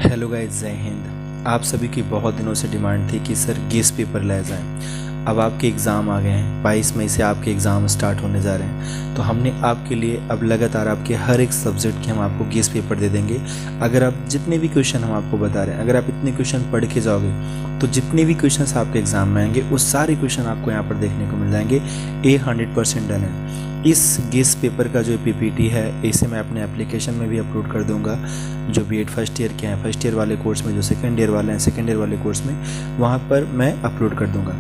Hello guys, जय हिंद। आप सभी की बहुत दिनों से डिमांड थी कि सर गेस पेपर ले जाएं। अब आपके एग्ज़ाम आ गए हैं। 22 मई से आपके एग्ज़ाम स्टार्ट होने जा रहे हैं, तो हमने आपके लिए अब लगातार आपके हर एक सब्जेक्ट के हम आपको गेस पेपर दे देंगे। अगर आप जितने भी क्वेश्चन हम आपको बता रहे हैं, अगर आप इतने क्वेश्चन पढ़ के जाओगे तो जितने भी क्वेश्चन आपके एग्ज़ाम में आएंगे वो सारे क्वेश्चन आपको यहाँ पर देखने को मिल जाएंगे। 100% डन है। इस गेस पेपर का जो पीपीटी है इसे मैं अपने एप्लीकेशन में भी अपलोड कर दूंगा। जो बीएड फर्स्ट ईयर के हैं, फर्स्ट ईयर वाले कोर्स में, जो सेकंड ईयर वाले हैं सेकंड ईयर वाले कोर्स में, वहाँ पर मैं अपलोड कर दूंगा।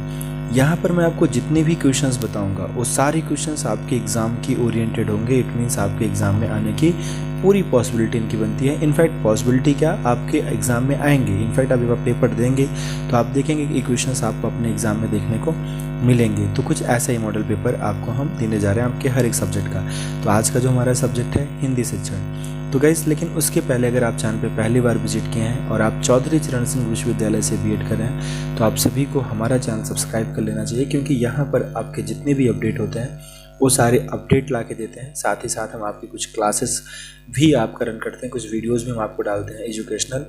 यहाँ पर मैं आपको जितने भी क्वेश्चंस बताऊंगा वो सारे क्वेश्चंस आपके एग्ज़ाम की ओरिएंटेड होंगे। इट मीन्स आपके एग्ज़ाम में आने की पूरी पॉसिबिलिटी इनकी बनती है। इनफैक्ट पॉसिबिलिटी क्या, आपके एग्ज़ाम में आएंगे। इनफैक्ट आप जब पेपर देंगे तो आप देखेंगे कि क्वेश्चंस आपको अपने एग्ज़ाम में देखने को मिलेंगे। तो कुछ ऐसा ही मॉडल पेपर आपको हम देने जा रहे हैं आपके हर एक सब्जेक्ट का। तो आज का जो हमारा सब्जेक्ट है हिंदी शिक्षण। तो गाइस, लेकिन उसके पहले अगर आप चैनल पे पहली बार विजिट किए हैं और आप चौधरी चरण सिंह विश्वविद्यालय से बीएड कर रहे हैं तो आप सभी को हमारा चैनल सब्सक्राइब कर लेना चाहिए, क्योंकि यहाँ पर आपके जितने भी अपडेट होते हैं वो सारे अपडेट ला के देते हैं। साथ ही साथ हम आपकी कुछ क्लासेस भी आपका रन करते हैं, कुछ वीडियोज़ भी हम आपको डालते हैं एजुकेशनल।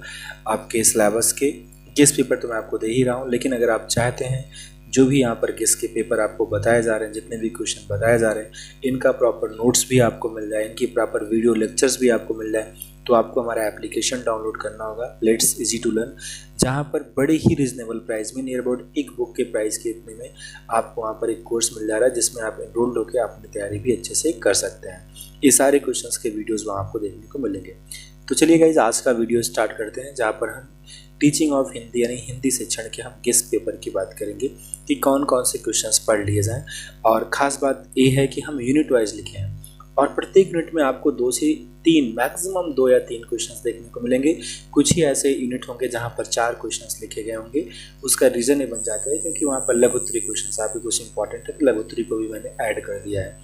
आपके सिलेबस के गेस पेपर तो मैं आपको दे ही रहा हूँ, लेकिन अगर आप चाहते हैं जो भी यहाँ पर गेस के पेपर आपको बताए जा रहे हैं, जितने भी क्वेश्चन बताए जा रहे हैं, इनका प्रॉपर नोट्स भी आपको मिल जाए, इनकी प्रॉपर वीडियो लेक्चर्स भी आपको मिल जाए, तो आपको हमारा एप्लीकेशन डाउनलोड करना होगा, लेट्स इजी टू लर्न। जहाँ पर बड़े ही रिजनेबल प्राइस में, नियर अबाउट एक बुक के प्राइस के इतने में आपको वहाँ पर एक कोर्स मिल जा रहा है, जिसमें आप एनरोल्ड होकर अपनी तैयारी भी अच्छे से कर सकते हैं। ये सारे क्वेश्चंस के वीडियोज़ वहाँ आपको देखने को मिलेंगे। तो चलिए गाइज, आज का वीडियो स्टार्ट करते हैं, जहाँ पर हम टीचिंग ऑफ हिंदी यानी हिंदी शिक्षण के हम गेस पेपर की बात करेंगे कि कौन कौन से क्वेश्चंस पढ़ लिए जाएं। और ख़ास बात ये है कि हम यूनिट वाइज लिखे हैं और प्रत्येक यूनिट में आपको 2 से 3, मैक्सिमम 2 या 3 क्वेश्चंस देखने को मिलेंगे। कुछ ही ऐसे यूनिट होंगे जहाँ पर 4 क्वेश्चंस लिखे गए होंगे। उसका रीज़न ये बन जाता है क्योंकि वहाँ पर लघुत्तरी क्वेश्चंस आपके कुछ इंपॉर्टेंट है, तो लघुत्तरी को भी मैंने ऐड कर दिया है।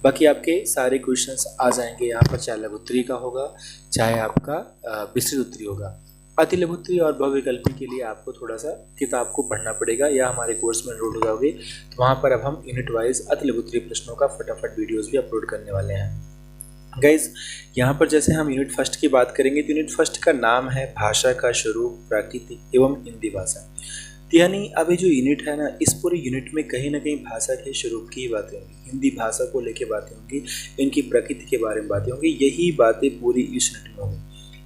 बाकी आपके सारे क्वेश्चंस आ जाएंगे यहाँ पर, चाहे लघुत्तरी का होगा चाहे आपका विस्तृत उत्तरी होगा। अति लघुत्तरी और बहुविकल्पी के लिए आपको थोड़ा सा किताब को पढ़ना पड़ेगा, या हमारे कोर्स में एनरोल हो जाओगे तो वहाँ पर अब हम यूनिट वाइज अति लघुत्तरी प्रश्नों का फटाफट वीडियोस भी अपलोड करने वाले हैं। गाइज, यहाँ पर जैसे हम यूनिट फर्स्ट की बात करेंगे तो यूनिट फर्स्ट का नाम है भाषा का स्वरूप, प्रकृति एवं हिंदी भाषा। यानी अभी जो यूनिट है ना, इस पूरे यूनिट में कहीं ना कहीं भाषा के स्वरूप की ही बातें होंगी, हिंदी भाषा को लेके बातें होंगी, इनकी प्रकृति के बारे में बातें होंगी। यही बातें पूरी इस यूनिट में होंगी।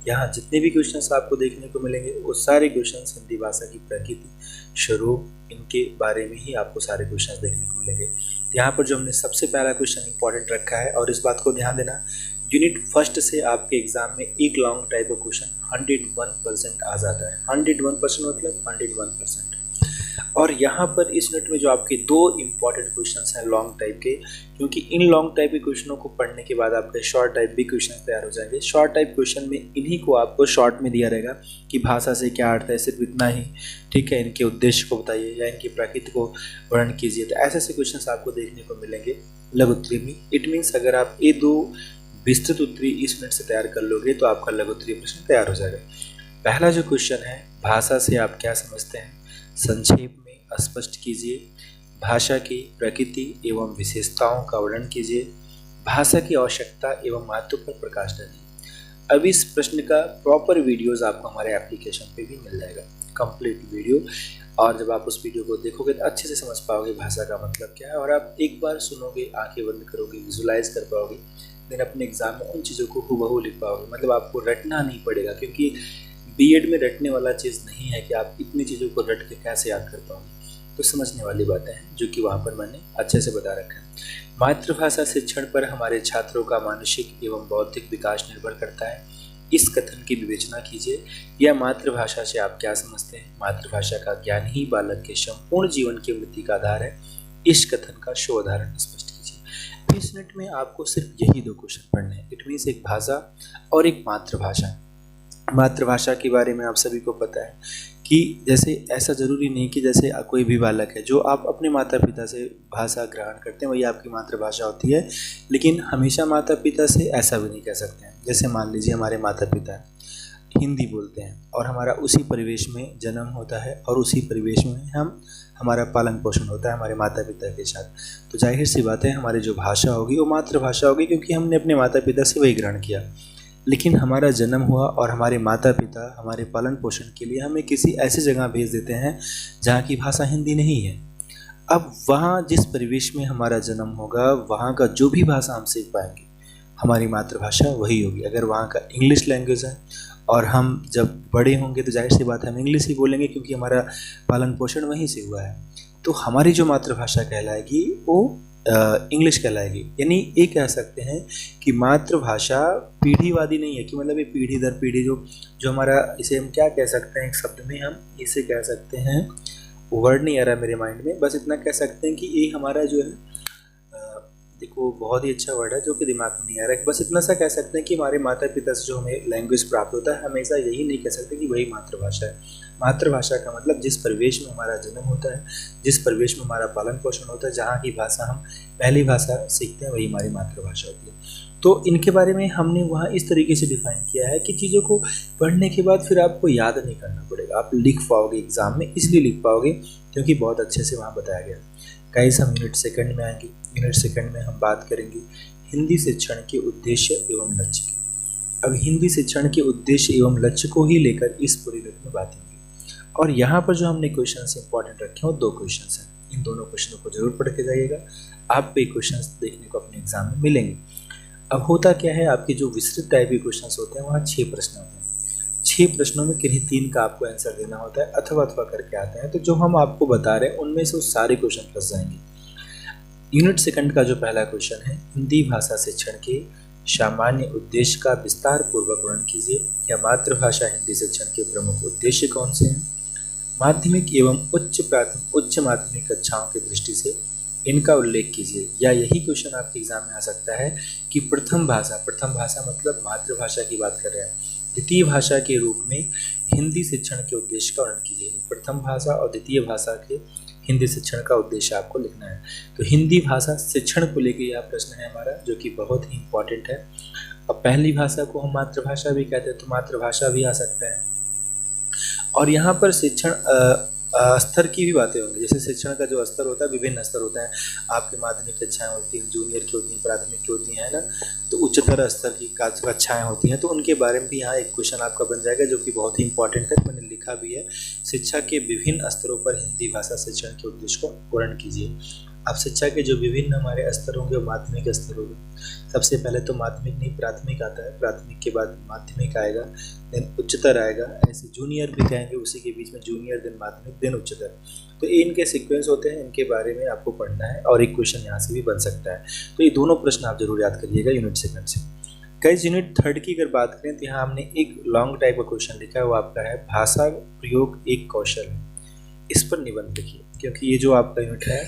यहाँ जितने भी क्वेश्चंस आपको देखने को मिलेंगे वो सारे क्वेश्चंस हिंदी भाषा की प्रकृति, स्वरूप, इनके बारे में ही आपको सारे क्वेश्चंस देखने को मिलेंगे। यहाँ पर जो हमने सबसे पहला क्वेश्चन इंपॉर्टेंट रखा है, और इस बात को ध्यान देना, यूनिट फर्स्ट से आपके एग्जाम में एक लॉन्ग टाइप का क्वेश्चन 101% आ जाता है। 101% मतलब 101%। और यहाँ पर इस यूनिट में जो आपके 2 इम्पॉर्टेंट क्वेश्चंस हैं लॉन्ग टाइप के, क्योंकि इन लॉन्ग टाइप के क्वेश्चनों को पढ़ने के बाद आपके शॉर्ट टाइप भी क्वेश्चन तैयार हो जाएंगे। शॉर्ट टाइप क्वेश्चन में इन्हीं को आपको शॉर्ट में दिया रहेगा कि भाषा से क्या अर्थ है, सिर्फ इतना ही, ठीक है, इनके उद्देश्य को बताइए या इनकी प्रकृति को वर्णन कीजिए। तो ऐसे ऐसे क्वेश्चन आपको देखने को मिलेंगे लघुत्तरी में। इट मीन्स अगर आप ये 2 विस्तृत उत्तरी इस यूनिट से तैयार कर लोगे तो आपका लघुत्तरी प्रश्न तैयार हो जाएगा। पहला जो क्वेश्चन है, भाषा से आप क्या समझते हैं, संक्षेप में स्पष्ट कीजिए। भाषा की प्रकृति एवं विशेषताओं का वर्णन कीजिए। भाषा की आवश्यकता एवं महत्व पर प्रकाश डालिए। अब इस प्रश्न का प्रॉपर वीडियोस आपको हमारे एप्लीकेशन पे भी मिल जाएगा, कंप्लीट वीडियो। और जब आप उस वीडियो को देखोगे तो अच्छे से समझ पाओगे भाषा का मतलब क्या है, और आप एक बार सुनोगे, आंखें बंद करोगे, विजुलाइज कर पाओगे, देन अपने एग्जाम में उन चीज़ों को हूबहू लिख पाओगे। मतलब आपको रटना नहीं पड़ेगा, क्योंकि बीएड में रटने वाला चीज़ नहीं है कि आप इतनी चीज़ों को रट के कैसे याद कर पाओगे। तो समझने वाली बातें हैं जो कि वहाँ पर मैंने अच्छे से बता रखा है। मातृभाषा शिक्षण पर हमारे छात्रों का मानसिक एवं बौद्धिक विकास निर्भर करता है। इस कथन की विवेचना कीजिए। या मातृभाषा से आप क्या समझते हैं, मातृभाषा का ज्ञान ही बालक के संपूर्ण जीवन की उन्नति का आधार है। इस कथन का शो उदाहरण स्पष्ट कीजिए। इस यूनिट में आपको सिर्फ यही 2 क्वेश्चन पढ़ने हैं। इट मीन्स एक भाषा और एक मातृभाषा। मातृभाषा के बारे में आप सभी को पता है कि जैसे ऐसा ज़रूरी नहीं कि जैसे कोई भी बालक है, जो आप अपने माता पिता से भाषा ग्रहण करते हैं वही आपकी मातृभाषा होती है, लेकिन हमेशा माता पिता से ऐसा भी नहीं कह सकते हैं। जैसे मान लीजिए हमारे माता पिता हिंदी बोलते हैं और हमारा उसी परिवेश में जन्म होता है और उसी परिवेश में हमारा पालन पोषण होता है हमारे माता पिता के साथ, तो जाहिर सी बात है हमारी जो भाषा होगी वो मातृभाषा होगी, क्योंकि हमने अपने माता पिता से वही ग्रहण किया। लेकिन हमारा जन्म हुआ और हमारे माता पिता हमारे पालन पोषण के लिए हमें किसी ऐसी जगह भेज देते हैं जहाँ की भाषा हिंदी नहीं है। अब वहाँ जिस परिवेश में हमारा जन्म होगा, वहाँ का जो भी भाषा हम सीख पाएंगे, हमारी मातृभाषा वही होगी। अगर वहाँ का इंग्लिश लैंग्वेज है और हम जब बड़े होंगे तो जाहिर सी बात है हम इंग्लिश ही बोलेंगे, क्योंकि हमारा पालन पोषण वहीं से हुआ है। तो हमारी जो मातृभाषा कहलाएगी वो इंग्लिश कहलाएगी। यानी ये कह सकते हैं कि मातृभाषा पीढ़ीवादी नहीं है, कि मतलब ये पीढ़ी दर पीढ़ी जो हमारा, इसे हम क्या कह सकते हैं, एक शब्द में हम इसे कह सकते हैं, वर्ड नहीं आ रहा मेरे माइंड में, बस इतना कह सकते हैं कि ये हमारा जो है, देखो बहुत ही अच्छा वर्ड है जो कि दिमाग में नहीं आ रहा है, बस इतना सा कह सकते हैं कि हमारे माता पिता से जो हमें लैंग्वेज प्राप्त होता है, हमेशा यही नहीं कह सकते कि वही मातृभाषा है। मातृभाषा का मतलब जिस परिवेश में हमारा जन्म होता है, जिस परिवेश में हमारा पालन पोषण होता है, जहाँ की भाषा हम पहली भाषा सीखते हैं, वही हमारी मातृभाषा होती है। तो इनके बारे में हमने वहाँ इस तरीके से डिफाइन किया है कि चीज़ों को पढ़ने के बाद फिर आपको याद नहीं करना पड़ेगा, आप लिख पाओगे एग्ज़ाम में, इसलिए लिख पाओगे क्योंकि बहुत अच्छे से वहाँ बताया गया। गाइस हम यूनिट सेकंड में आएंगे। यूनिट सेकंड में हम बात करेंगे हिंदी शिक्षण के उद्देश्य एवं लक्ष्य की। अब हिंदी शिक्षण के उद्देश्य एवं लक्ष्य को ही लेकर इस पूरी यूनिट में बात होगी। और यहाँ पर जो हमने क्वेश्चन इंपॉर्टेंट रखे हैं वो 2 क्वेश्चन हैं। इन दोनों क्वेश्चनों को जरूर पढ़ के जाइएगा, आपको ये क्वेश्चन देखने को अपने एग्जाम में मिलेंगे। अब होता क्या है, आपके जो विस्तृत टाइप के क्वेश्चन होते हैं वहाँ 6 प्रश्न होते हैं। 6 प्रश्नों में किन्हीं 3 का आपको आंसर देना होता है, अथवा करके आते हैं। तो जो हम आपको बता रहे हैं उनमें से वो सारे क्वेश्चन फंस जाएंगे। यूनिट सेकंड का जो पहला क्वेश्चन है, हिंदी भाषा शिक्षण के सामान्य उद्देश्य का विस्तार पूर्वक वर्णन कीजिए, या मातृभाषा हिंदी शिक्षण के प्रमुख उद्देश्य कौन से हैं, माध्यमिक एवं उच्च माध्यमिक कक्षाओं की दृष्टि से इनका उल्लेख कीजिए। या यही क्वेश्चन आपके एग्जाम में आ सकता है कि प्रथम भाषा मतलब मातृभाषा की बात कर रहे हैं, द्वितीय भाषा के रूप में हिंदी शिक्षण के उद्देश्य का वर्णन कीजिए। प्रथम भाषा और द्वितीय भाषा के हिंदी शिक्षण का उद्देश्य आपको लिखना है। तो हिंदी भाषा शिक्षण को लेकर यह प्रश्न है हमारा, जो कि बहुत ही इंपॉर्टेंट है। अब पहली भाषा को हम मातृभाषा भी कहते हैं, तो मातृभाषा भी आ सकता है। और यहाँ पर शिक्षण स्तर की भी बातें होंगी। जैसे शिक्षण का जो स्तर होता है, विभिन्न स्तर होता है। आपकी माध्यमिक कक्षाएं होती हैं, जूनियर की होती हैं, प्राथमिक की होती हैं, है ना। तो उच्चतर स्तर की कक्षाएं होती हैं, तो उनके बारे में भी यहाँ एक क्वेश्चन आपका बन जाएगा, जो कि बहुत ही इंपॉर्टेंट है। मैंने लिखा भी है, शिक्षा के विभिन्न स्तरों पर हिंदी भाषा शिक्षण के उद्देश्य को वर्णन कीजिए। अब शिक्षा के जो विभिन्न हमारे स्तर होंगे वो माध्यमिक स्तर होंगे। सबसे पहले तो माध्यमिक नहीं, प्राथमिक आता है, प्राथमिक के बाद माध्यमिक आएगा, देन उच्चतर आएगा, ऐसे जूनियर भी कहेंगे, उसी के बीच में जूनियर देन माध्यमिक देन उच्चतर। तो ये इनके सीक्वेंस होते हैं, इनके बारे में आपको पढ़ना है, और एक क्वेश्चन यहाँ से भी बन सकता है। तो ये दोनों प्रश्न आप जरूर याद करिएगा यूनिट सेकंड से। गाइस यूनिट थर्ड की अगर बात करें तो यहाँ हमने एक लॉन्ग टाइप का क्वेश्चन लिखा है, वो आपका है भाषा प्रयोग एक कौशल है, इस पर निबंध लिखिए। क्योंकि ये जो आपका यूनिट है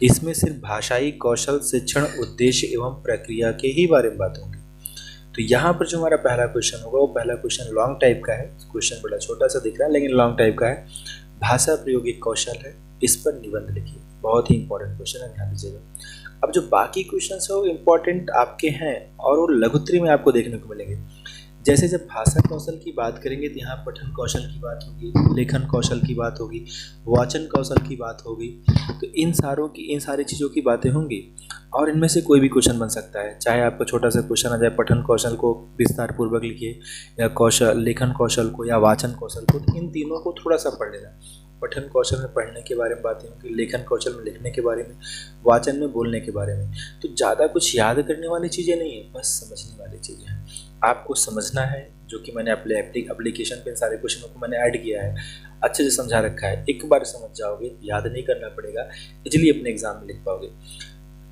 इसमें सिर्फ भाषाई कौशल शिक्षण उद्देश्य एवं प्रक्रिया के ही बारे में बात होगी। तो यहाँ पर जो हमारा पहला क्वेश्चन होगा, वो पहला क्वेश्चन लॉन्ग टाइप का है। क्वेश्चन बड़ा छोटा सा दिख रहा है लेकिन लॉन्ग टाइप का है। भाषा प्रयोग एक कौशल है, इस पर निबंध लिखिए। बहुत ही इंपॉर्टेंट क्वेश्चन है, ध्यान दीजिएगा। अब जो बाकी क्वेश्चन है वो इम्पॉर्टेंट आपके हैं और वो लघुत्री में आपको देखने को मिलेंगे। जैसे जब भाषा कौशल की बात करेंगे तो यहाँ पठन कौशल की बात होगी, लेखन कौशल की बात होगी, वाचन कौशल की बात होगी। तो इन सारी चीज़ों की बातें होंगी और इनमें से कोई भी क्वेश्चन बन सकता है। चाहे आपका छोटा सा क्वेश्चन आ जाए, पठन कौशल को विस्तार पूर्वक लिखिए, या लेखन कौशल को, या वाचन कौशल को। तो इन तीनों को थोड़ा सा पढ़ लेना। पठन कौशल में पढ़ने के बारे में बातें होंगी, लेखन कौशल में लिखने के बारे में, वाचन में बोलने के बारे में। तो ज़्यादा कुछ याद करने वाली चीज़ें नहीं है, बस समझने वाली चीज़ें हैं। आपको समझना है, जो कि मैंने अपने एप्लीकेशन पे सारे क्वेश्चनों को मैंने ऐड किया है, अच्छे से समझा रखा है। एक बार समझ जाओगे, याद नहीं करना पड़ेगा, इसलिए अपने एग्जाम में लिख पाओगे।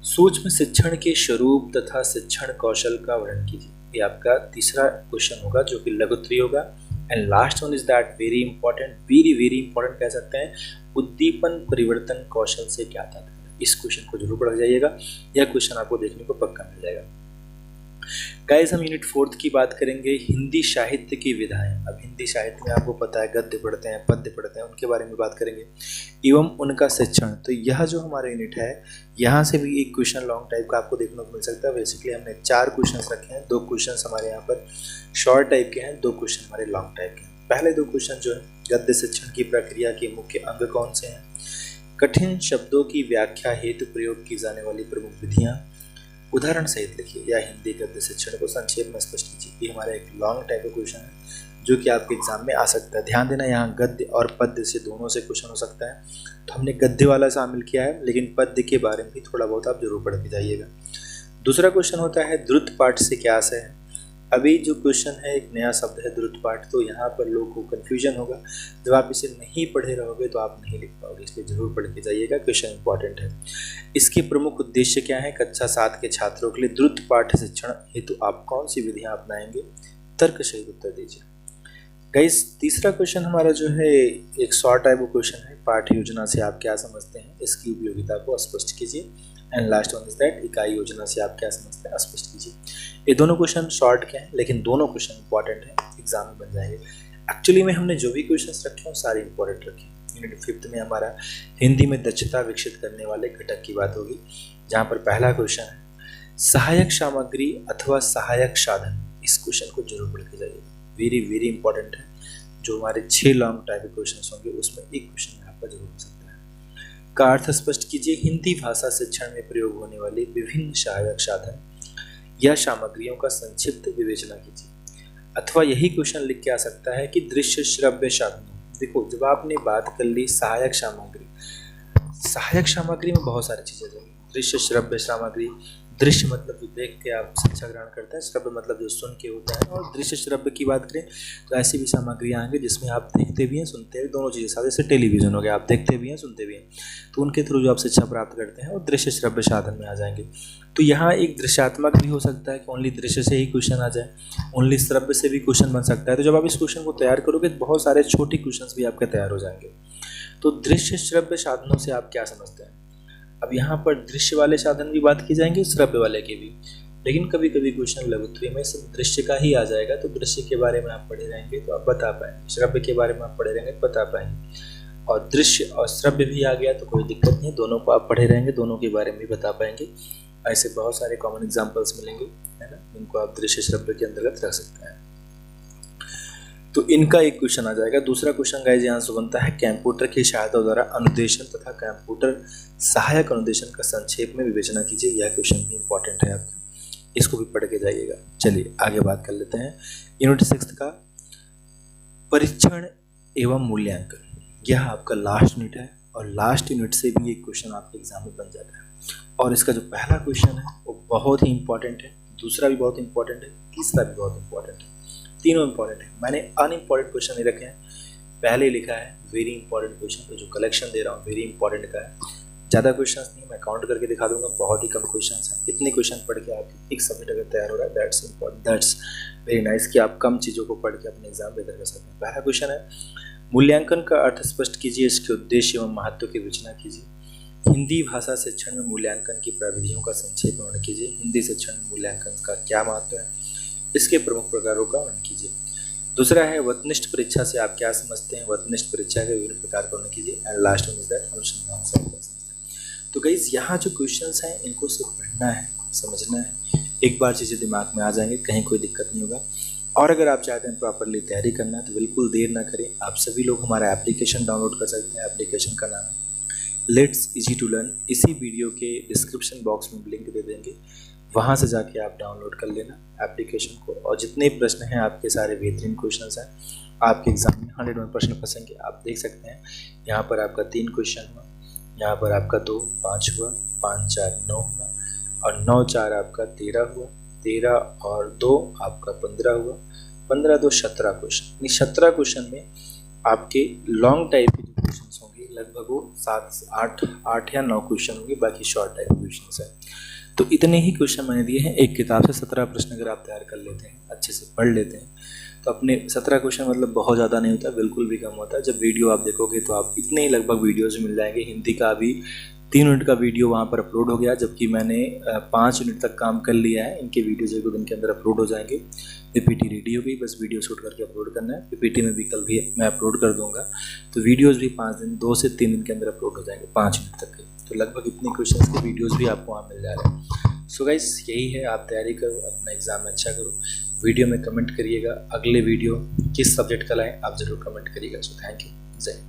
सूक्ष्म शिक्षण के स्वरूप तथा शिक्षण कौशल का वर्णन कीजिए। ये आपका तीसरा क्वेश्चन होगा, जो कि लघुत्री होगा। And last one is that very important कह सकते हैं, उद्दीपन परिवर्तन कौशल से क्या तात्पर्य। इस क्वेश्चन को जरूर पढ़ जाइएगा, यह क्वेश्चन आपको देखने को पक्का मिल जाएगा। गाइस हम यूनिट 4 की बात करेंगे, हिंदी साहित्य की विधाएं। अब हिंदी साहित्य में आपको पता है गद्य पढ़ते हैं, पद्य पढ़ते हैं, उनके बारे में बात करेंगे, एवं उनका शिक्षण। तो यह जो हमारा यूनिट है, यहाँ से भी एक क्वेश्चन लॉन्ग टाइप का आपको देखने को मिल सकता है। बेसिकली हमने 4 क्वेश्चन रखे हैं, 2 क्वेश्चन हमारे यहाँ पर शॉर्ट टाइप के हैं, 2 क्वेश्चन हमारे लॉन्ग टाइप के हैं। पहले 2 क्वेश्चन जो है, गद्य शिक्षण की प्रक्रिया के मुख्य अंग कौन से हैं, कठिन शब्दों की व्याख्या हेतु प्रयोग की जाने वाली प्रमुख विधियाँ, उदाहरण सहित लिखिए या हिंदी गद्य शिक्षण को संक्षेप में स्पष्ट कीजिए। ये हमारा एक लॉन्ग टाइप का क्वेश्चन है जो कि आपके एग्जाम में आ सकता है। ध्यान देना, यहाँ गद्य और पद्य से दोनों से क्वेश्चन हो सकता है। तो हमने गद्य वाला शामिल किया है, लेकिन पद्य के बारे में भी थोड़ा बहुत आप जरूर पढ़ के जाइएगा। दूसरा क्वेश्चन होता है द्रुत पाठ से क्या आशय है। अभी जो क्वेश्चन है एक नया शब्द है द्रुत पाठ, तो यहाँ पर लोगों को कन्फ्यूजन होगा। जब आप इसे नहीं पढ़े रहोगे तो आप नहीं लिख पाओगे, इसलिए जरूर पढ़ के जाइएगा, क्वेश्चन इंपॉर्टेंट है। इसके प्रमुख उद्देश्य क्या है। कक्षा 7 के छात्रों के लिए द्रुत पाठ शिक्षण हेतु आप कौन सी विधियाँ अपनाएंगे, तर्क सहित उत्तर दीजिए। गाइस, तीसरा क्वेश्चन हमारा जो है एक शॉर्ट टाइप क्वेश्चन है, पाठ योजना से आप क्या समझते हैं, इसकी उपयोगिता को स्पष्ट कीजिए। And last one is that, इकाई योजना से आप क्या समझते हैं, स्पष्ट कीजिए। ये दोनों क्वेश्चन शॉर्ट के हैं, लेकिन दोनों क्वेश्चन इंपॉर्टेंट हैं, एग्जाम में बन जाएंगे। एक्चुअली में हमने जो भी क्वेश्चंस रखे हैं सारे इंपॉर्टेंट रखे हैं। यूनिट 5 में हमारा हिंदी में दक्षता विकसित करने वाले घटक की बात होगी, जहाँ पर पहला क्वेश्चन है सहायक सामग्री अथवा सहायक साधन। इस क्वेश्चन को जरूर पढ़ के जाइए, वेरी वेरी इंपॉर्टेंट है। जो हमारे 6 लॉन्ग टाइप के क्वेश्चन होंगे उसमें एक क्वेश्चन आपका जरूर हो सकता है। का अर्थ स्पष्ट कीजिए। हिंदी भाषा शिक्षण में प्रयोग होने वाले विभिन्न सहायक साधन या सामग्रियों का संक्षिप्त विवेचना कीजिए। अथवा यही क्वेश्चन लिख के आ सकता है कि दृश्य श्रव्य साधनों। देखो, जब आपने बात कर ली सहायक सामग्री में बहुत सारी चीज़ें होंगी। दृश्य श्रव्य सामग्री, दृश्य मतलब जो देख के आप शिक्षा ग्रहण करते हैं, श्रव्य मतलब जो सुन के होता है। और दृश्य श्रव्य की बात करें तो ऐसी भी सामग्रियाँ आएंगी जिसमें आप देखते भी हैं सुनते हैं, दोनों चीज़ें साथ। जैसे टेलीविजन हो गया, आप देखते भी हैं सुनते भी हैं, तो उनके थ्रू जो आप शिक्षा प्राप्त करते हैं वो दृश्य श्रव्य साधन में आ जाएंगे। तो यहाँ एक दृश्यात्मक भी हो सकता है कि ओनली दृश्य से ही क्वेश्चन आ जाए, ओनली श्रव्य से भी क्वेश्चन बन सकता है। तो जब आप इस क्वेश्चन को तैयार करोगे तो बहुत सारे छोटे क्वेश्चन भी आपके तैयार हो जाएंगे। तो दृश्य श्रव्य साधनों से आप क्या समझते हैं। अब यहाँ पर दृश्य वाले साधन भी बात की जाएंगे, श्रव्य वाले के भी, लेकिन कभी कभी क्वेश्चन लघुत्तरी में सिर्फ दृश्य का ही आ जाएगा, तो दृश्य के बारे में आप पढ़े रहेंगे तो आप बता पाएंगे, श्रव्य के बारे में आप पढ़े रहेंगे तो बता पाएंगे। और दृश्य और श्रव्य भी आ गया तो कोई दिक्कत नहीं, दोनों को आप पढ़े रहेंगे, दोनों के बारे में भी बता पाएंगे। ऐसे बहुत सारे कॉमन एग्जाम्पल्स मिलेंगे, है ना, इनको आप दृश्य श्रव्य के अंतर्गत रख सकते हैं। तो इनका एक क्वेश्चन आ जाएगा। दूसरा क्वेश्चन गाइस यहाँ से बनता है कंप्यूटर की सहायता द्वारा अनुदेशन तथा कंप्यूटर सहायक अनुदेशन का संक्षेप में विवेचना कीजिए। यह क्वेश्चन भी इंपॉर्टेंट है आपका, इसको भी पढ़ के जाइएगा। चलिए आगे बात कर लेते हैं। यूनिट 6 का परीक्षण एवं मूल्यांकन, यह आपका लास्ट यूनिट है और लास्ट यूनिट से भी एक क्वेश्चन आपके एग्जाम में बन जाता है। और इसका जो पहला क्वेश्चन है वो बहुत ही इंपॉर्टेंट है, दूसरा भी बहुत इंपॉर्टेंट है, तीसरा भी बहुत इंपॉर्टेंट है, तीनों इंपॉर्टेंट है। मैंने अनइम्पॉर्टेंट क्वेश्चन नहीं रखे हैं, पहले लिखा है वेरी इंपॉर्टेंट क्वेश्चन, तो जो कलेक्शन दे रहा हूँ वेरी इंपॉर्टेंट का है। ज़्यादा क्वेश्चंस नहीं, मैं काउंट करके दिखा दूंगा, बहुत ही कम क्वेश्चंस हैं। इतने क्वेश्चन पढ़ के आप एक सब्जेक्ट अगर तैयार हो रहा है, that's important, that's very nice कि आप कम चीज़ों को पढ़ के अपने एग्जाम बेहतर कर सकते हैं। पहला क्वेश्चन है मूल्यांकन का अर्थ स्पष्ट कीजिए, इसके उद्देश्य एवं महत्व की विवेचना कीजिए। हिंदी भाषा शिक्षण में मूल्यांकन की प्रविधियों का संक्षेप में वर्णन कीजिए। हिंदी शिक्षण में मूल्यांकन का क्या महत्व है, इसके प्रमुख प्रकारों का वर्णन कीजिए। दूसरा है वस्तुनिष्ठ परीक्षा से आप क्या समझते हैं, वस्तुनिष्ठ परीक्षा के विभिन्न प्रकार का वर्णन कीजिए। And last one is that अनुसंधान से आप क्या समझते हैं। तो गाइस, यहाँ जो क्वेश्चंस हैं इनको सिर्फ पढ़ना है, समझना है, एक बार चीज़ें दिमाग में आ जाएंगे, कहीं कोई दिक्कत नहीं होगा। और अगर आप चाहते हैं प्रॉपरली तैयारी करना है तो बिल्कुल देर ना करें, आप सभी लोग हमारा एप्लीकेशन डाउनलोड कर सकते हैं। एप्लीकेशन का नाम है लेट्स इजी टू लर्न, इसी वीडियो के डिस्क्रिप्शन बॉक्स में लिंक दे देंगे, वहाँ से जाके आप डाउनलोड कर लेना एप्लीकेशन को। और जितने प्रश्न हैं आपके सारे बेहतरीन क्वेश्चंस हैं, आपके एग्जाम में 101% फंसेंगे। आप देख सकते हैं यहाँ पर आपका 3 क्वेश्चन हुआ, यहाँ पर आपका 2, 5 हुआ, 5, 4, 9 हुआ, और 9, 4 आपका 13 हुआ, 13 और 2 आपका 15 हुआ, 15, 2 17 क्वेश्चन। 17 क्वेश्चन में आपके लॉन्ग टाइप के जो क्वेश्चन होंगे लगभग वो 7, 8 या 9 क्वेश्चन होंगे, बाकी शॉर्ट टाइप क्वेश्चन है। तो इतने ही क्वेश्चन मैंने दिए हैं। एक किताब से 17 प्रश्न अगर आप तैयार कर लेते हैं, अच्छे से पढ़ लेते हैं, तो अपने 17 क्वेश्चन मतलब बहुत ज़्यादा नहीं होता, बिल्कुल भी कम होता है। जब वीडियो आप देखोगे तो आप इतने ही लगभग वीडियोज़ मिल जाएंगे। हिंदी का अभी 3 यूनिट का वीडियो वहाँ पर अपलोड हो गया, जबकि मैंने 5 यूनिट तक काम कर लिया है। इनके वीडियोज़ 1-2 दिन के अंदर अपलोड हो जाएंगे। पीपीटी रेडी हो गई, बस वीडियो शूट करके अपलोड करना है। पीपीटी में भी कल भी मैं अपलोड कर दूंगा, तो वीडियोज़ भी 2 से 3 दिन के अंदर अपलोड हो जाएंगे, 5 यूनिट तक के। तो लगभग इतने क्वेश्चन के वीडियोज़ भी आपको वहाँ मिल जा रहे हैं। सो गाइस, यही है, आप तैयारी करो, अपना एग्ज़ाम में अच्छा करो। वीडियो में कमेंट करिएगा अगले वीडियो किस सब्जेक्ट का लाएँ, आप ज़रूर कमेंट करिएगा। सो थैंक यू, जय।